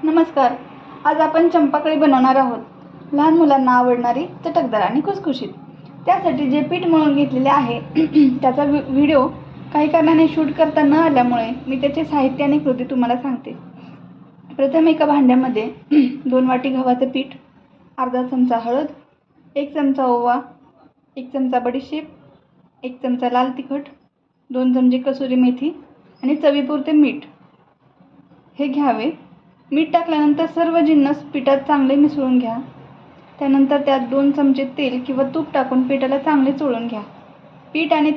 नमस्कार. आज आपण चंपाकळी बनवणार आहोत. लहान मुलांना आवडणारी, चटकदार आणि खुसखुशीत. त्यासाठी जे पीठ मळून घेतलेले आहे त्याचा व्हिडिओ काही कारणाने शूट करता न आल्यामुळे मी त्याचे साहित्य आणि कृती तुम्हाला सांगते. प्रथम एका भांड्यामध्ये 2 वाटी गव्हाचे पीठ, अर्धा चमचा हळद, 1 चमचा ओवा, 1 चमचा बडीशेप, 1 चमचा लाल तिखट, 2 चमचे कसुरी मेथी आणि चवीपुरते मीठ हे घ्यावे. मीठ टाकल्यानंतर सर्व जिन्नस पिठात चांगले मिसळून घ्या. त्यानंतर त्यात 2 चमचे तेल किंवा तूप टाकून पिठाला चांगले चोळून घ्या. पीठ आणि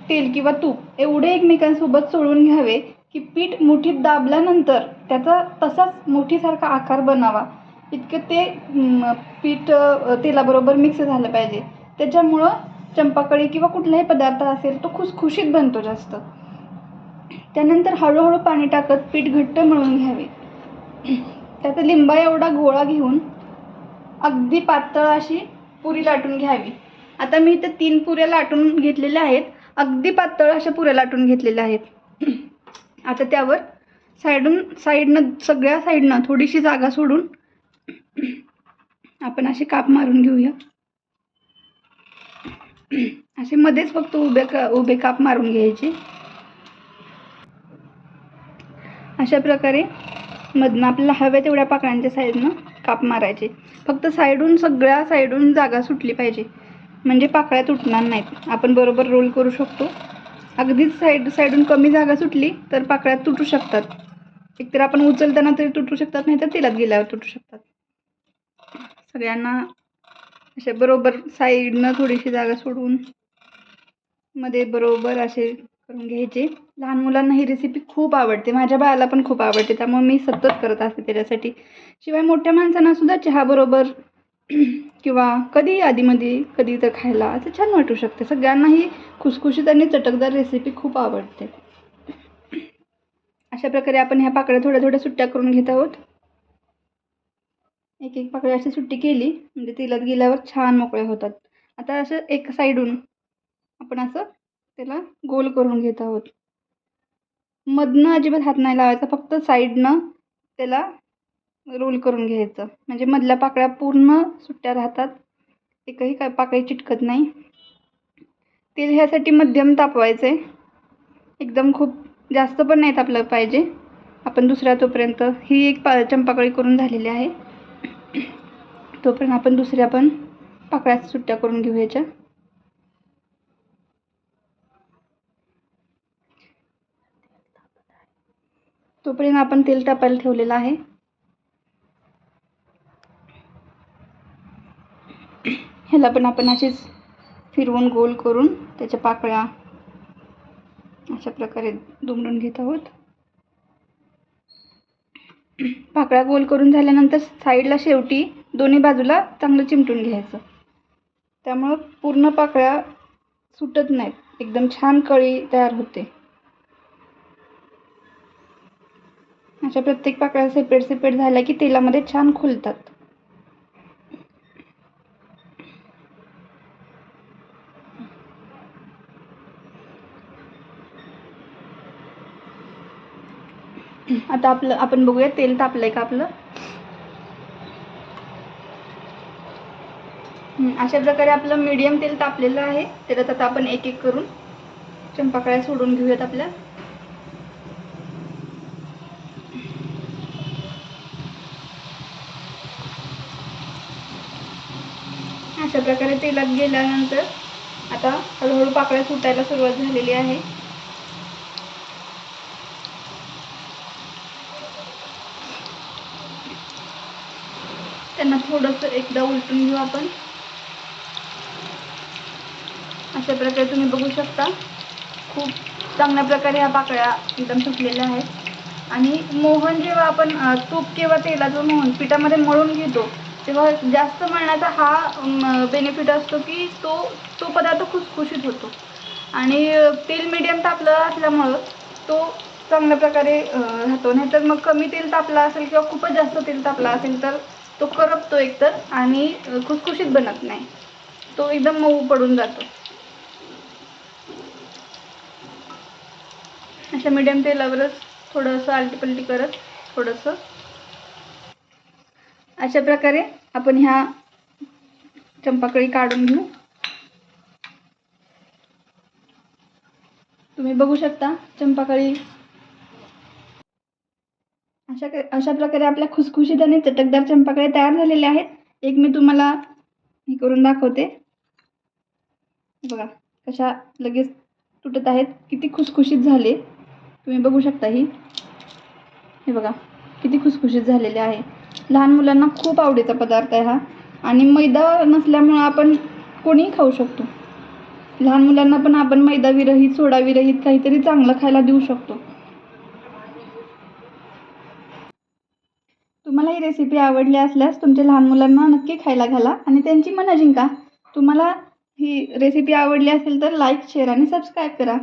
तेल किंवा तूप एवढे एकमेकांसोबत चोळून घ्यावे की पीठ मुठीत दाबल्यानंतर त्याचा तसाच मुठीसारखा आकार बनावा. इतकं ते पीठ तेलाबरोबर मिक्स झालं पाहिजे. त्याच्यामुळं चंपाकळी किंवा कुठलाही पदार्थ असेल तो खुसखुशीत बनतो जास्त. त्यानंतर हळूहळू पाणी टाकत पीठ घट्ट मळून घ्यावे. त्यात लिंबा एवढा गोळा घेऊन अगदी पातळ अशी पुरी लाटून घ्यावी. आता मी इथे 3 पुऱ्या लाटून घेतलेल्या आहेत. अगदी पातळ अशा पुऱ्या लाटून घेतलेल्या आहेत. आता त्यावर साईडनं सगळ्या साईडनं थोडीशी जागा सोडून आपण असे काप मारून घेऊया. असे मध्येच फक्त उभे काप मारून घ्यायचे. अशा प्रकारे मधनं आपल्याला हव्या तेवढ्या पाकळ्यांच्या साईडनं काप मारायचे. फक्त सगळ्या साईडून जागा सुटली पाहिजे, म्हणजे पाकळ्या तुटणार नाहीत. आपण बरोबर रोल करू शकतो. अगदीच साईडून कमी जागा सुटली तर पाकळ्या तुटू शकतात. एकतर आपण उचलताना तरी तुटू शकतात, नाही तर तेलात गेल्यावर तुटू शकतात. सगळ्यांना असे बरोबर साईडनं थोडीशी जागा सोडून मध्ये बरोबर असे करून घ्यायचे. लहान मुलांना ही रेसिपी खूप आवडते. माझ्या बाळाला पण खूप आवडते, त्यामुळे मी सतत करत असते त्याच्यासाठी. शिवाय मोठ्या माणसांना सुद्धा चहाबरोबर किंवा कधी आधीमध्ये कधी तर खायला असं छान वाटू शकते. सगळ्यांना ही खुसखुशीत आणि चटकदार रेसिपी खूप आवडते. अशा प्रकारे आपण ह्या पाकळ्या थोड्या थोड्या सुट्ट्या करून घेत आहोत. एक एक पाकळी अशी सुट्टी केली म्हणजे तेलात गेल्यावर छान मोकळ्या होतात. आता असं एक साईडून आपण असं त्याला गोल करून घेत आहोत. मधनं अजिबात हात नाही लावायचा, फक्त साईडनं त्याला रोल करून घ्यायचं, म्हणजे मधल्या पाकळ्या पूर्ण सुट्ट्या राहतात, एकही पाकळी चिटकत नाही. तेल ह्यासाठी मध्यम तापवायचं आहे. एकदम खूप जास्त पण नाही तापलं पाहिजे. आपण दुसऱ्या तोपर्यंत ही एक चंपाकळी करून झालेली आहे. तोपर्यंत आपण दुसऱ्या पण पाकळ्या सुट्ट्या करून घेऊयाच्या. तोपर्यंत आपण तेल तापायला ठेवलेलं आहे. ह्याला पण आपण अशीच फिरवून गोल करून त्याच्या पाकळ्या अशा प्रकारे दुमडून घेत आहोत. पाकळ्या गोल करून झाल्यानंतर साईडला शेवटी दोन्ही बाजूला चांगलं चिमटून घ्यायचं. त्यामुळं पूर्ण पाकळ्या सुटत नाहीत, एकदम छान कळी तयार होते. अशा प्रत्येक पाकळ्या सेपरेट झाल्या की तेलामध्ये छान खुलतात. आता आपण बघूया तेल तापलंय का आपलं. अशा प्रकारे आपलं मीडियम तेल तापलेलं आहे. त्याच्यात आता आपण एक एक करून चंपाकळ्या सोडून घेऊयात आपल्या. अशा प्रकारे तेलात गेल्यानंतर आता हळूहळू पाकळ्या सुटायला सुरुवात झालेली आहे. त्यांना थोडंसं एकदा उलटून घेऊ आपण. अशा प्रकारे तुम्ही बघू शकता, खूप चांगल्या प्रकारे ह्या पाकळ्या एकदम सुटलेल्या आहेत. आणि मोहन जेव्हा आपण तूप किंवा तेलाचं मोहन पिठामध्ये मळून घेतो तेव्हा जास्त मळण्याचा हा बेनिफिट असतो की तो पदार्थ खुसखुशीत होतो. आणि तेल मीडियम तापलं असल्यामुळं तो चांगल्या प्रकारे राहतो. नाहीतर मग कमी तेल तापला असेल किंवा खूपच जास्त तेल तापला असेल तर तो करपतो एकतर आणि खुसखुशीत बनत नाही, तो एकदम मऊ पडून जातो. अशा मीडियम तेलावरच थोडंसं आलटीपलटी करत थोडंसं अशा प्रकारे आपण ह्या चंपाकळी काढून घेऊ. तुम्ही बघू शकता चंपाकळी अशा प्रकारे आपल्या खुसखुशीत आणि चटकदार चंपाकळी तयार झालेल्या आहेत. एक मी तुम्हाला हे करून दाखवते. बघा कशा लगेच तुटत आहेत, किती खुसखुशीत झाले तुम्ही बघू शकता. हे बघा किती खुसखुशीत झालेले आहे. लहान मुलांना खूप आवडीचा पदार्थ आहे हा, आणि मैदा नसल्यामुळं आपण कोणीही खाऊ शकतो. लहान मुलांना पण आपण मैदा विरहित, सोडा विरहित काहीतरी चांगलं खायला देऊ शकतो. तुम्हाला ही रेसिपी आवडली असल्यास तुमच्या लहान मुलांना नक्की खायला घाला आणि त्यांची मनं जिंका. तुम्हाला ही रेसिपी आवडली असेल तर लाईक, शेअर आणि सबस्क्राईब करा.